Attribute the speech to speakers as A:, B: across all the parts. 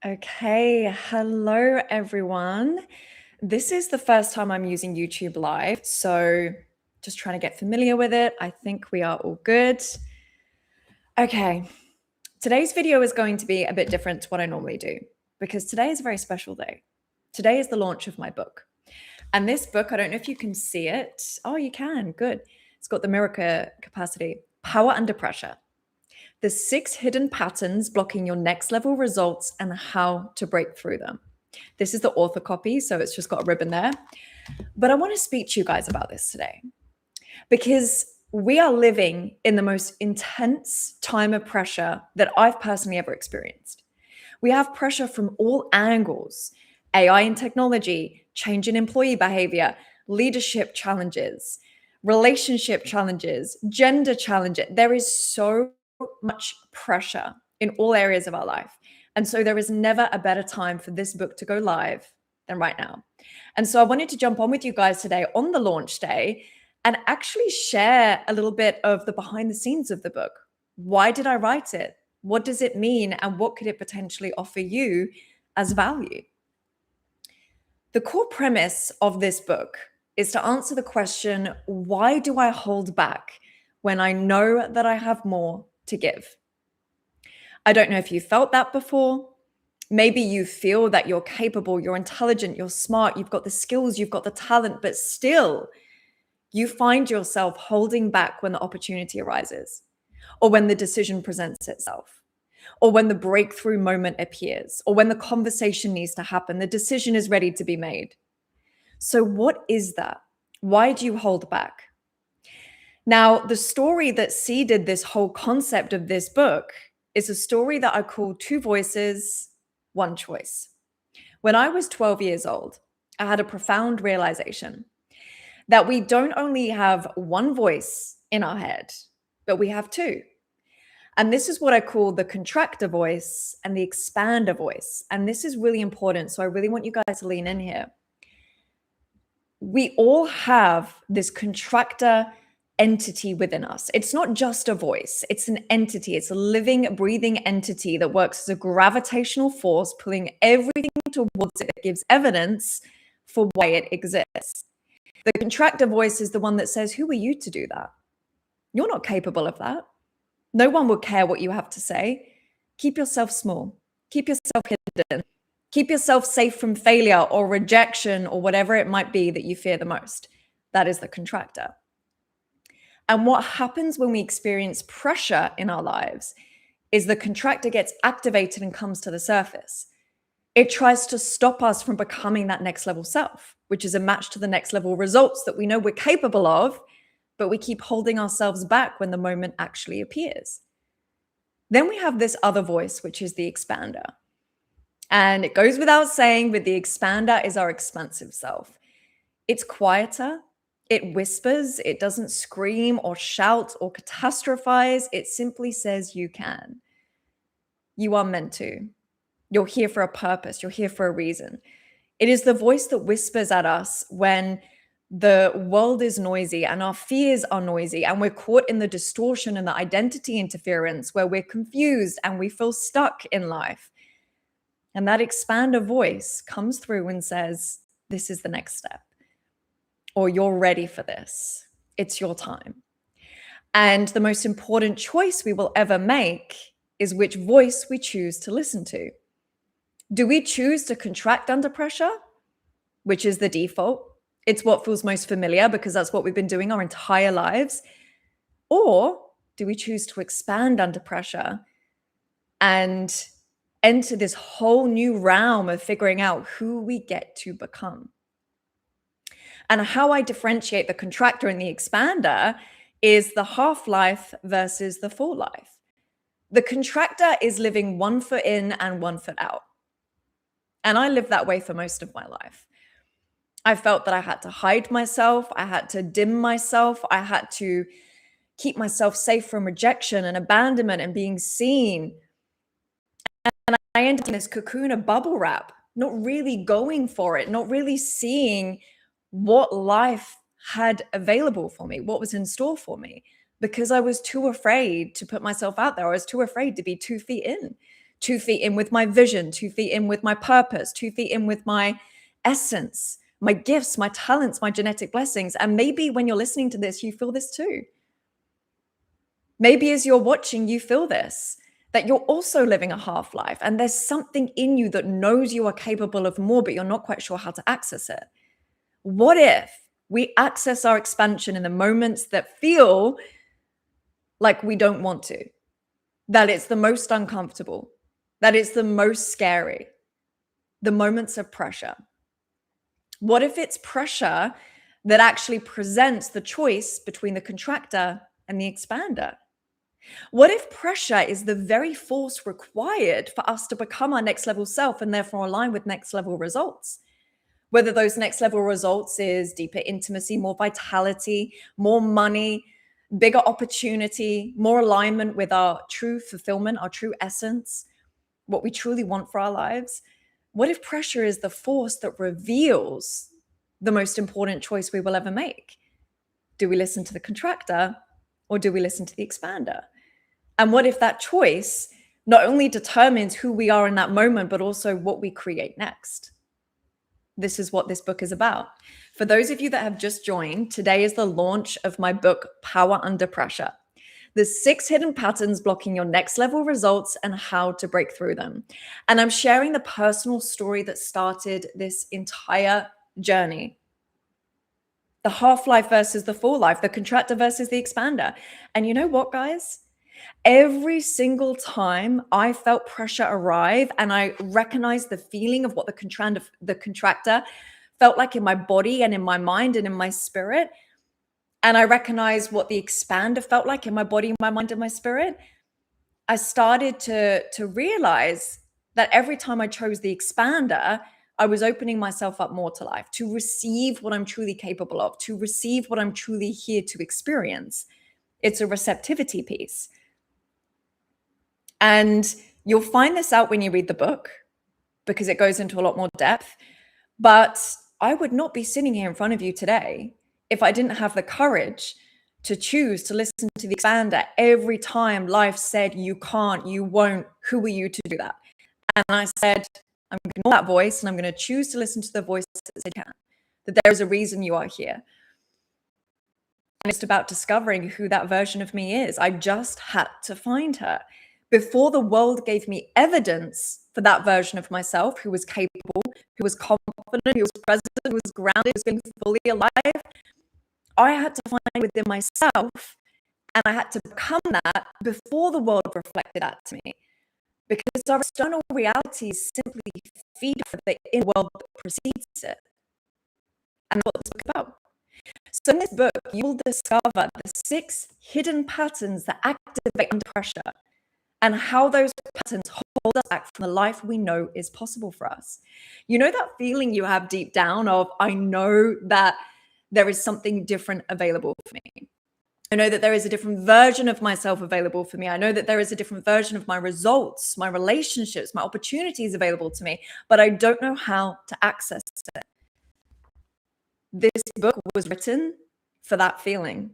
A: Okay, hello everyone. This is the first time I'm using YouTube Live, so just trying to get familiar with it. I think we are all good. Okay, today's video is going to be a bit different to what I normally do because today is a very special day. Today is the launch of my book. And this book, I don't know if you can see it. Oh, you can, good. It's got the Miracle Capacity, Power Under Pressure. The 6 hidden patterns blocking your next level results and how to break through them. This is the author copy, so it's just got a ribbon there. But I want to speak to you guys about this today because we are living in the most intense time of pressure that I've personally ever experienced. We have pressure from all angles: AI and technology, change in employee behavior, leadership challenges, relationship challenges, gender challenges. There is so much pressure in all areas of our life. And so there is never a better time for this book to go live than right now. And so I wanted to jump on with you guys today on the launch day and actually share a little bit of the behind the scenes of the book. Why did I write it? What does it mean? And what could it potentially offer you as value? The core premise of this book is to answer the question, why do I hold back when I know that I have more to give? I don't know if you felt that before. Maybe you feel that you're capable, you're intelligent, you're smart, you've got the skills, you've got the talent, but still you find yourself holding back when the opportunity arises, or when the decision presents itself, or when the breakthrough moment appears, or when the conversation needs to happen, the decision is ready to be made. So what is that? Why do you hold back? Now, the story that seeded this whole concept of this book is a story that I call Two Voices, One Choice. When I was 12 years old, I had a profound realization that we don't only have one voice in our head, but we have two. And this is what I call the contractor voice and the expander voice. And this is really important. So I really want you guys to lean in here. We all have this contractor entity within us. It's not just a voice, it's an entity. It's a living, breathing entity that works as a gravitational force, pulling everything towards it, that gives evidence for why it exists. The contractor voice is the one that says, who are you to do that? You're not capable of that. No one will care what you have to say. Keep yourself small. Keep yourself hidden. Keep yourself safe from failure or rejection or whatever it might be that you fear the most. That is the contractor. And what happens when we experience pressure in our lives is the contractor gets activated and comes to the surface. It tries to stop us from becoming that next level self, which is a match to the next level results that we know we're capable of, but we keep holding ourselves back when the moment actually appears. Then we have this other voice, which is the expander. And it goes without saying, but the expander is our expansive self. It's quieter. It whispers. It doesn't scream or shout or catastrophize. It simply says you can. You are meant to. You're here for a purpose. You're here for a reason. It is the voice that whispers at us when the world is noisy and our fears are noisy and we're caught in the distortion and the identity interference where we're confused and we feel stuck in life. And that expander voice comes through and says, this is the next step, or you're ready for this. It's your time. And the most important choice we will ever make is which voice we choose to listen to. Do we choose to contract under pressure, which is the default? It's what feels most familiar because that's what we've been doing our entire lives. Or do we choose to expand under pressure and enter this whole new realm of figuring out who we get to become? And how I differentiate the contractor and the expander is the half-life versus the full life. The contractor is living 1 foot in and 1 foot out. And I lived that way for most of my life. I felt that I had to hide myself. I had to dim myself. I had to keep myself safe from rejection and abandonment and being seen. And I ended in this cocoon of bubble wrap, not really going for it, not really seeing what life had available for me, what was in store for me, because I was too afraid to put myself out there. I was too afraid to be 2 feet in, 2 feet in with my vision, 2 feet in with my purpose, 2 feet in with my essence, my gifts, my talents, my genetic blessings. And maybe when you're listening to this, you feel this too. Maybe as you're watching, you feel this, that you're also living a half life and there's something in you that knows you are capable of more, but you're not quite sure how to access it. What if we access our expansion in the moments that feel like we don't want to, that it's the most uncomfortable, that it's the most scary, the moments of pressure? What if it's pressure that actually presents the choice between the contractor and the expander? What if pressure is the very force required for us to become our next level self and therefore align with next level results? Whether those next level results is deeper intimacy, more vitality, more money, bigger opportunity, more alignment with our true fulfillment, our true essence, what we truly want for our lives. What if pressure is the force that reveals the most important choice we will ever make? Do we listen to the contractor or do we listen to the expander? And what if that choice not only determines who we are in that moment, but also what we create next? This is what this book is about. For those of you that have just joined, today is the launch of my book, Power Under Pressure. The 6 hidden patterns blocking your next level results and how to break through them. And I'm sharing the personal story that started this entire journey. The half-life versus the full life, the contractor versus the expander. And you know what, guys? Every single time I felt pressure arrive and I recognized the feeling of what the contractor felt like in my body and in my mind and in my spirit, and I recognized what the expander felt like in my body, my mind, and my spirit, I started to realize that every time I chose the expander, I was opening myself up more to life, to receive what I'm truly capable of, to receive what I'm truly here to experience. It's a receptivity piece. And you'll find this out when you read the book because it goes into a lot more depth. But I would not be sitting here in front of you today if I didn't have the courage to choose to listen to the expander every time life said, you can't, you won't, who are you to do that? And I said, I'm going to ignore that voice and I'm going to choose to listen to the voice that said, that there is a reason you are here. And it's about discovering who that version of me is. I just had to find her. Before the world gave me evidence for that version of myself who was capable, who was confident, who was present, who was grounded, who was being fully alive, I had to find within myself and I had to become that before the world reflected that to me. Because our external realities simply feed for the inner world that precedes it. And what this book is about. So in this book, you will discover the 6 hidden patterns that activate under pressure, and how those patterns hold us back from the life we know is possible for us. You know that feeling you have deep down of, I know that there is something different available for me. I know that there is a different version of myself available for me. I know that there is a different version of my results, my relationships, my opportunities available to me, but I don't know how to access it. This book was written for that feeling.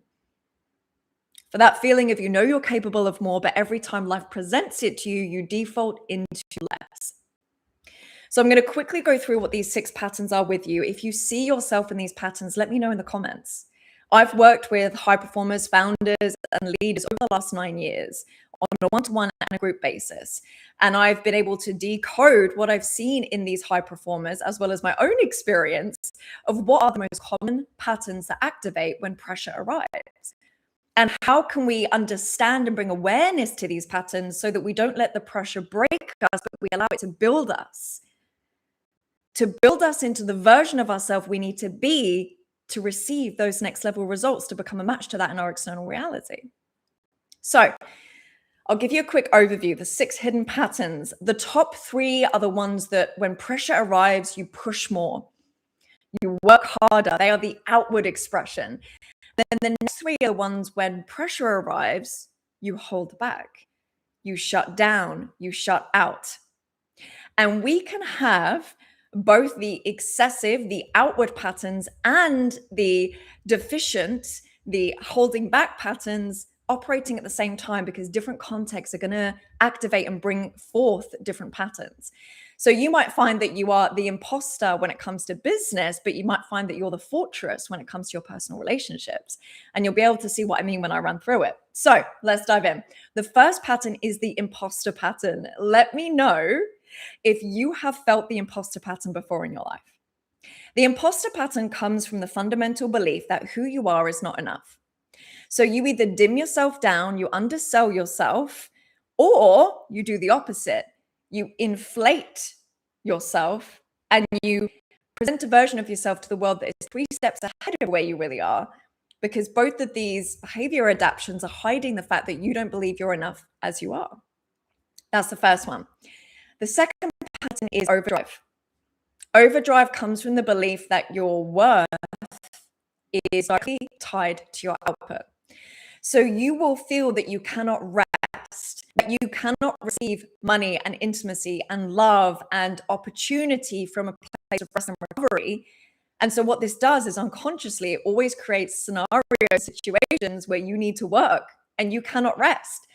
A: For that feeling of, you know, you're capable of more, but every time life presents it to you, you default into less. So I'm going to quickly go through what these 6 patterns are with you. If you see yourself in these patterns, let me know in the comments. I've worked with high performers, founders, and leaders over the last 9 years on a one-to-one and a group basis. And I've been able to decode what I've seen in these high performers, as well as my own experience of what are the most common patterns that activate when pressure arrives. And how can we understand and bring awareness to these patterns so that we don't let the pressure break us, but we allow it to build us into the version of ourselves we need to be to receive those next level results, to become a match to that in our external reality. So I'll give you a quick overview, the 6 hidden patterns. The top 3 are the ones that when pressure arrives, you push more, you work harder. They are the outward expression. Then the next 3 are the ones when pressure arrives, you hold back, you shut down, you shut out. And we can have both the excessive, the outward patterns, and the deficient, the holding back patterns operating at the same time because different contexts are going to activate and bring forth different patterns. So you might find that you are the imposter when it comes to business, but you might find that you're the fortress when it comes to your personal relationships. And you'll be able to see what I mean when I run through it. So let's dive in. The first pattern is the imposter pattern. Let me know if you have felt the imposter pattern before in your life. The imposter pattern comes from the fundamental belief that who you are is not enough. So you either dim yourself down, you undersell yourself, or you do the opposite. You inflate yourself and you present a version of yourself to the world that is 3 steps ahead of where you really are, because both of these behavior adaptations are hiding the fact that you don't believe you're enough as you are. That's the first one. The second pattern is overdrive. Overdrive comes from the belief that your worth is directly tied to your output. So you will feel that you cannot rest, that you cannot receive money and intimacy and love and opportunity from a place of rest and recovery. And so what this does is unconsciously, it always creates situations where you need to work and you cannot rest.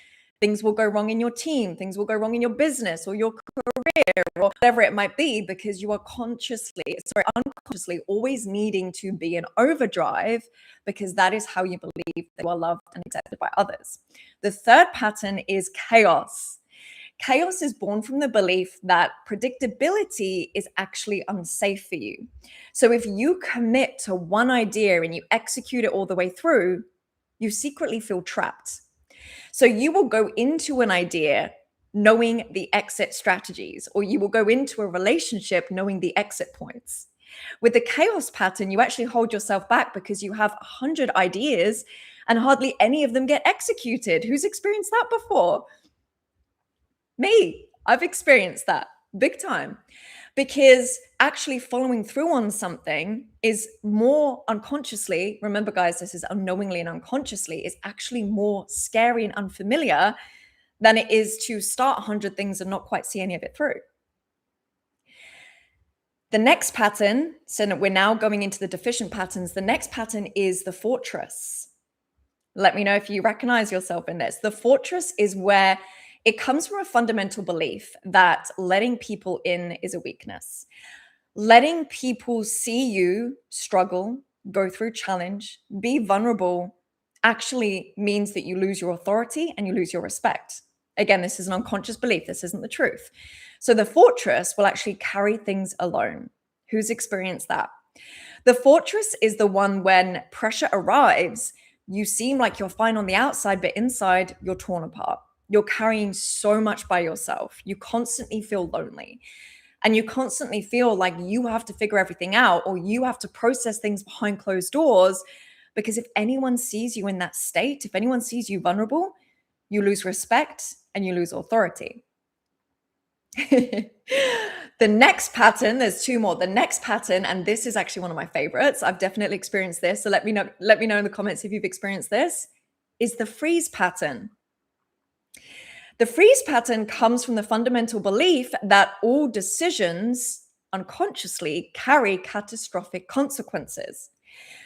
A: Things will go wrong in your team, things will go wrong in your business or your career or whatever it might be, because you are unconsciously always needing to be in overdrive, because that is how you believe that you are loved and accepted by others. The third pattern is chaos. Chaos is born from the belief that predictability is actually unsafe for you. So if you commit to one idea and you execute it all the way through, you secretly feel trapped. So you will go into an idea knowing the exit strategies, or you will go into a relationship knowing the exit points. With the chaos pattern, you actually hold yourself back because you have 100 ideas and hardly any of them get executed. Who's experienced that before? Me. I've experienced that big time, because actually following through on something is more unconsciously, remember guys, this is unknowingly and unconsciously, is actually more scary and unfamiliar than it is to start 100 things and not quite see any of it through. The next pattern, so we're now going into the deficient patterns. The next pattern is the fortress. Let me know if you recognize yourself in this. The fortress is where it comes from a fundamental belief that letting people in is a weakness. Letting people see you struggle, go through challenge, be vulnerable actually means that you lose your authority and you lose your respect. Again, this is an unconscious belief. This isn't the truth. So the fortress will actually carry things alone. Who's experienced that? The fortress is the one when pressure arrives, you seem like you're fine on the outside, but inside you're torn apart. You're carrying so much by yourself. You constantly feel lonely. And you constantly feel like you have to figure everything out, or you have to process things behind closed doors. Because if anyone sees you in that state, if anyone sees you vulnerable, you lose respect and you lose authority. The next pattern, there's 2 more. The next pattern, and this is actually one of my favorites. I've definitely experienced this. So let me know in the comments if you've experienced this, is the freeze pattern. The freeze pattern comes from the fundamental belief that all decisions unconsciously carry catastrophic consequences.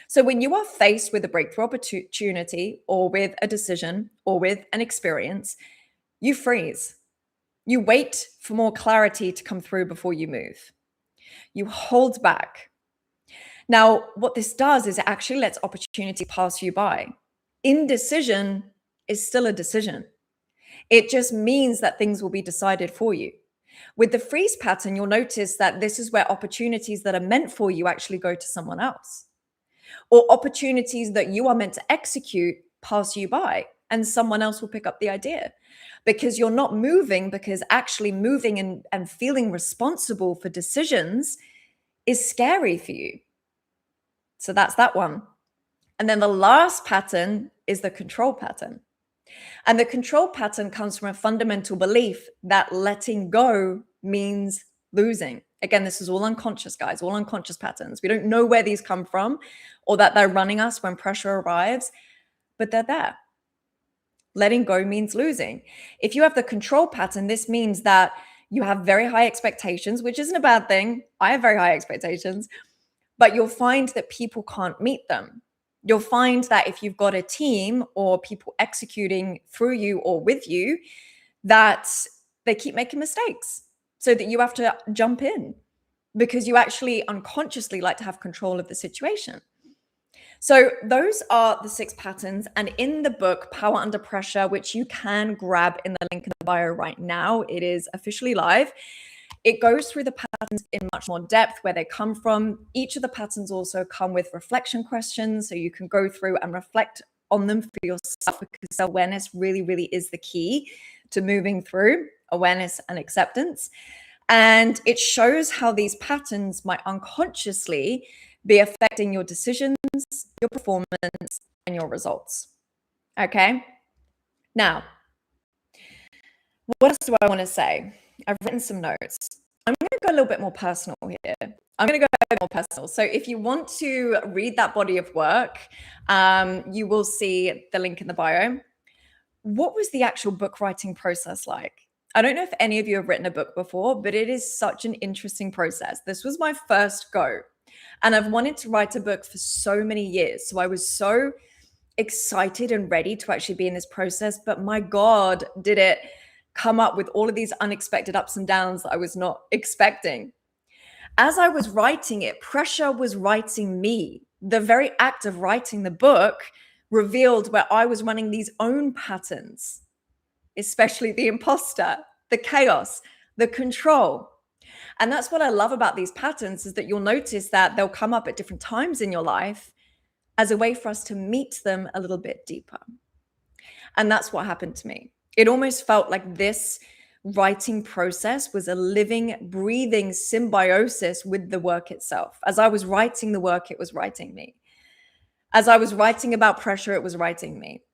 A: So when you are faced with a breakthrough opportunity or with a decision or with an experience, you freeze. You wait for more clarity to come through before you move. You hold back. Now, what this does is it actually lets opportunity pass you by. Indecision is still a decision. It just means that things will be decided for you. With the freeze pattern, you'll notice that this is where opportunities that are meant for you actually go to someone else. Or opportunities that you are meant to execute pass you by and someone else will pick up the idea. Because you're not moving, because actually moving and feeling responsible for decisions is scary for you. So that's that one. And then the last pattern is the control pattern. And the control pattern comes from a fundamental belief that letting go means losing. Again, this is all unconscious, guys, all unconscious patterns. We don't know where these come from or that they're running us when pressure arrives, but they're there. Letting go means losing. If you have the control pattern, this means that you have very high expectations, which isn't a bad thing. I have very high expectations, but you'll find that people can't meet them. you'll find that if you've got a team or people executing through you or with you, that they keep making mistakes so that you have to jump in because you actually unconsciously like to have control of the situation. So those are the 6 patterns. And in the book, Power Under Pressure, which you can grab in the link in the bio right now, it is officially live. It goes through the patterns in much more depth, where they come from. Each of the patterns also come with reflection questions, so you can go through and reflect on them for yourself, because awareness really, really is the key to moving through awareness and acceptance. And it shows how these patterns might unconsciously be affecting your decisions, your performance, and your results. Okay? Now, what else do I want to say? I've written some notes. I'm going to go a little bit more personal here. I'm going to go a bit more personal. So if you want to read that body of work, you will see the link in the bio. What was the actual book writing process like? I don't know if any of you have written a book before, but it is such an interesting process. This was my first go, and I've wanted to write a book for so many years. So I was so excited and ready to actually be in this process, but my God, did it come up with all of these unexpected ups and downs that I was not expecting. As I was writing it, pressure was writing me. The very act of writing the book revealed where I was running these own patterns, especially the imposter, the chaos, the control. And that's what I love about these patterns, is that you'll notice that they'll come up at different times in your life as a way for us to meet them a little bit deeper. And that's what happened to me. It almost felt like this writing process was a living, breathing symbiosis with the work itself. As I was writing the work, it was writing me. As I was writing about pressure, it was writing me.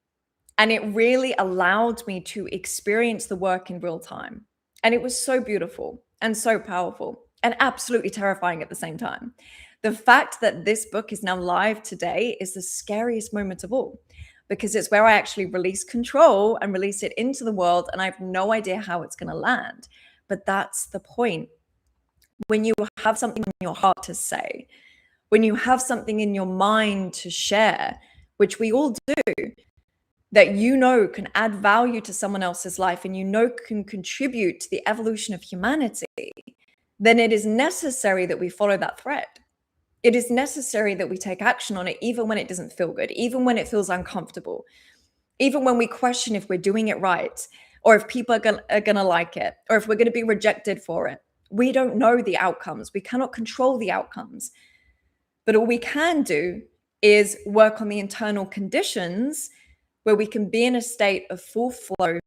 A: And it really allowed me to experience the work in real time. And it was so beautiful and so powerful and absolutely terrifying at the same time. The fact that this book is now live today is the scariest moment of all, because it's where I actually release control and release it into the world. And I have no idea how it's going to land. But that's the point. When you have something in your heart to say, when you have something in your mind to share, which we all do, that you know can add value to someone else's life and you know can contribute to the evolution of humanity, then it is necessary that we follow that thread. It is necessary that we take action on it, even when it doesn't feel good, even when it feels uncomfortable, even when we question if we're doing it right, or if people are going to like it, or if we're going to be rejected for it. We don't know the outcomes. We cannot control the outcomes. But all we can do is work on the internal conditions where we can be in a state of full flow,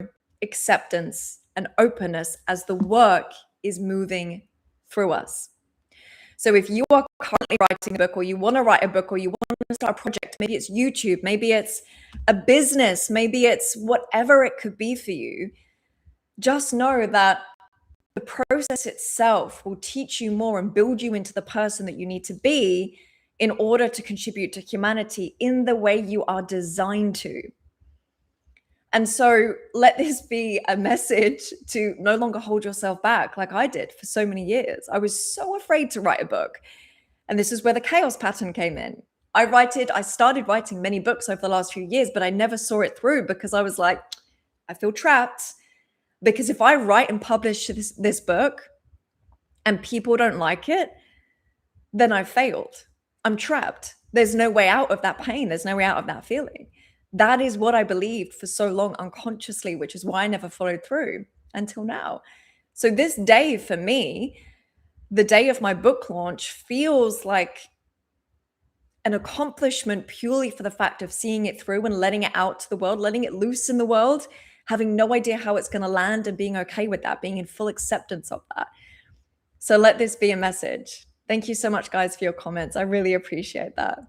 A: acceptance, and openness as the work is moving through us. So if you are currently writing a book, or you want to write a book, or you want to start a project, maybe it's YouTube, maybe it's a business, maybe it's whatever it could be for you, just know that the process itself will teach you more and build you into the person that you need to be in order to contribute to humanity in the way you are designed to. And so let this be a message to no longer hold yourself back like I did for so many years. I was so afraid to write a book. And this is where the chaos pattern came in. I started writing many books over the last few years, but I never saw it through because I was like, I feel trapped. Because if I write and publish this book and people don't like it, then I failed. I'm trapped. There's no way out of that pain. There's no way out of that feeling. That is what I believed for so long unconsciously, which is why I never followed through until now. So this day for me, the day of my book launch, feels like an accomplishment purely for the fact of seeing it through and letting it out to the world, letting it loose in the world, having no idea how it's going to land and being okay with that, being in full acceptance of that. So let this be a message. Thank you so much, guys, for your comments. I really appreciate that.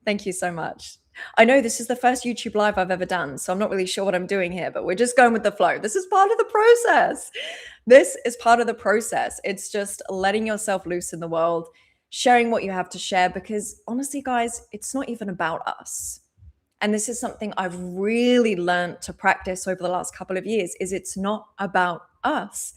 A: Thank you so much. I know this is the first YouTube live I've ever done, so I'm not really sure what I'm doing here, but we're just going with the flow. This is part of the process. This is part of the process. It's just letting yourself loose in the world, sharing what you have to share, because honestly, guys, it's not even about us. And this is something I've really learned to practice over the last couple of years, is it's not about us.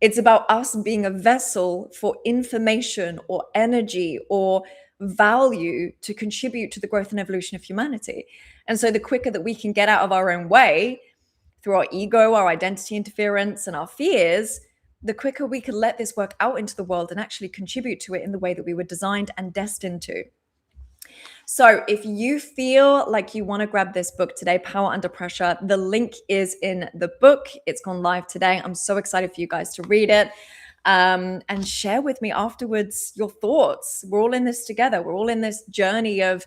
A: It's about us being a vessel for information or energy or value to contribute to the growth and evolution of humanity. And so the quicker that we can get out of our own way through our ego, our identity interference, and our fears, the quicker we can let this work out into the world and actually contribute to it in the way that we were designed and destined to. So if you feel like you want to grab this book today, Power Under Pressure, the link is in the book. It's gone live today. I'm so excited for you guys to read it. And share with me afterwards your thoughts. We're all in this together. We're all in this journey of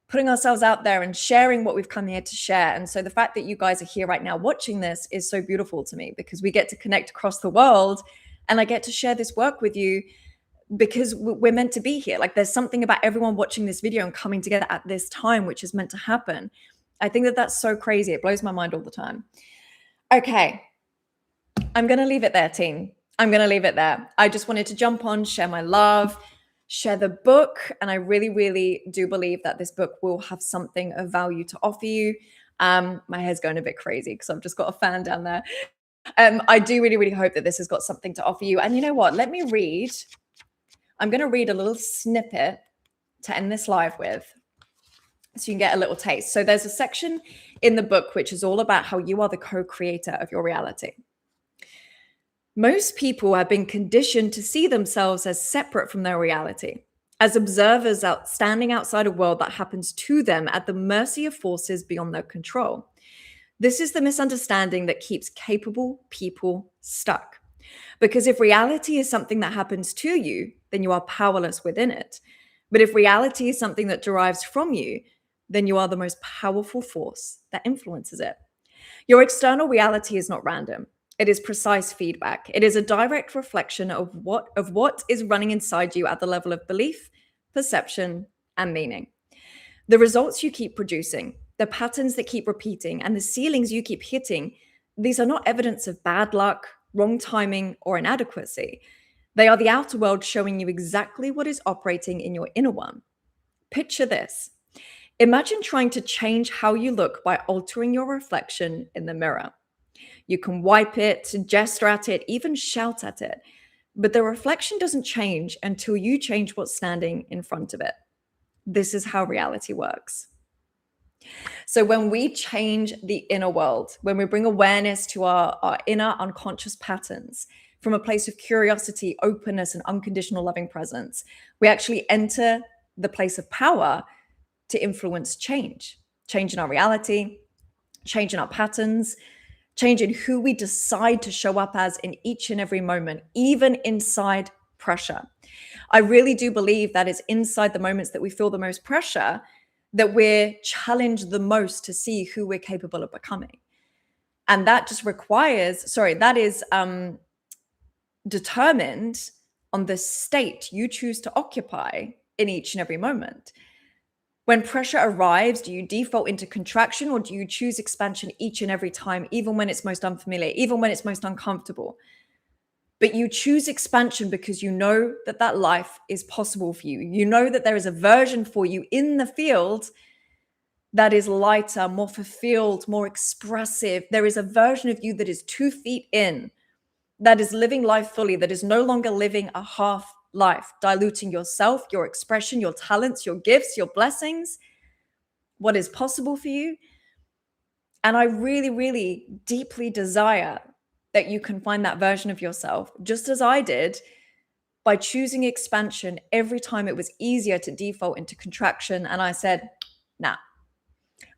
A: putting ourselves out there and sharing what we've come here to share. And so the fact that you guys are here right now watching this is so beautiful to me, because we get to connect across the world, and I get to share this work with you because we're meant to be here. Like, there's something about everyone watching this video and coming together at this time, which is meant to happen. I think that that's so crazy. It blows my mind all the time. Okay. I'm going to leave it there, team. I'm going to leave it there. I just wanted to jump on, share my love, share the book. And I really, really do believe that this book will have something of value to offer you. My hair's going a bit crazy because I've just got a fan down there. I do really, really hope that this has got something to offer you. And you know what? Let me read. I'm going to read a little snippet to end this live with, so you can get a little taste. So there's a section in the book which is all about how you are the co-creator of your reality. Most people have been conditioned to see themselves as separate from their reality, as observers standing outside a world that happens to them at the mercy of forces beyond their control. This is the misunderstanding that keeps capable people stuck. Because if reality is something that happens to you, then you are powerless within it. But if reality is something that derives from you, then you are the most powerful force that influences it. Your external reality is not random. It is precise feedback. It is a direct reflection of what is running inside you at the level of belief, perception, and meaning. The results you keep producing, the patterns that keep repeating, and the ceilings you keep hitting, these are not evidence of bad luck, wrong timing, or inadequacy. They are the outer world showing you exactly what is operating in your inner one. Picture this. Imagine trying to change how you look by altering your reflection in the mirror. You can wipe it, gesture at it, even shout at it. But the reflection doesn't change until you change what's standing in front of it. This is how reality works. So when we change the inner world, when we bring awareness to our inner unconscious patterns from a place of curiosity, openness, and unconditional loving presence, we actually enter the place of power to influence change in our reality, change in our patterns, change in who we decide to show up as in each and every moment, even inside pressure. I really do believe that it's inside the moments that we feel the most pressure that we're challenged the most to see who we're capable of becoming. And that just that is determined on the state you choose to occupy in each and every moment. When pressure arrives, do you default into contraction, or do you choose expansion each and every time, even when it's most unfamiliar, even when it's most uncomfortable? But you choose expansion because you know that that life is possible for you. You know that there is a version for you in the field that is lighter, more fulfilled, more expressive. There is a version of you that is 2 feet in, that is living life fully, that is no longer living a half life, diluting yourself, your expression, your talents, your gifts, your blessings, what is possible for you. And I really, really deeply desire that you can find that version of yourself, just as I did, by choosing expansion every time it was easier to default into contraction. And I said, nah,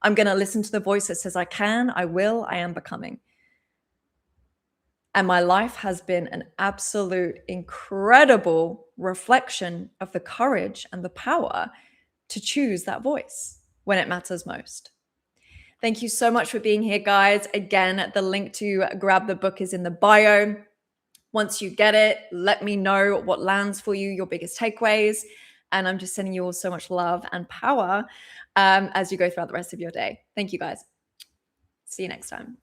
A: I'm going to listen to the voice that says I can, I will, I am becoming. And my life has been an absolute incredible reflection of the courage and the power to choose that voice when it matters most. Thank you so much for being here, guys. Again, the link to grab the book is in the bio. Once you get it, let me know what lands for you, your biggest takeaways. And I'm just sending you all so much love and power as you go throughout the rest of your day. Thank you, guys. See you next time.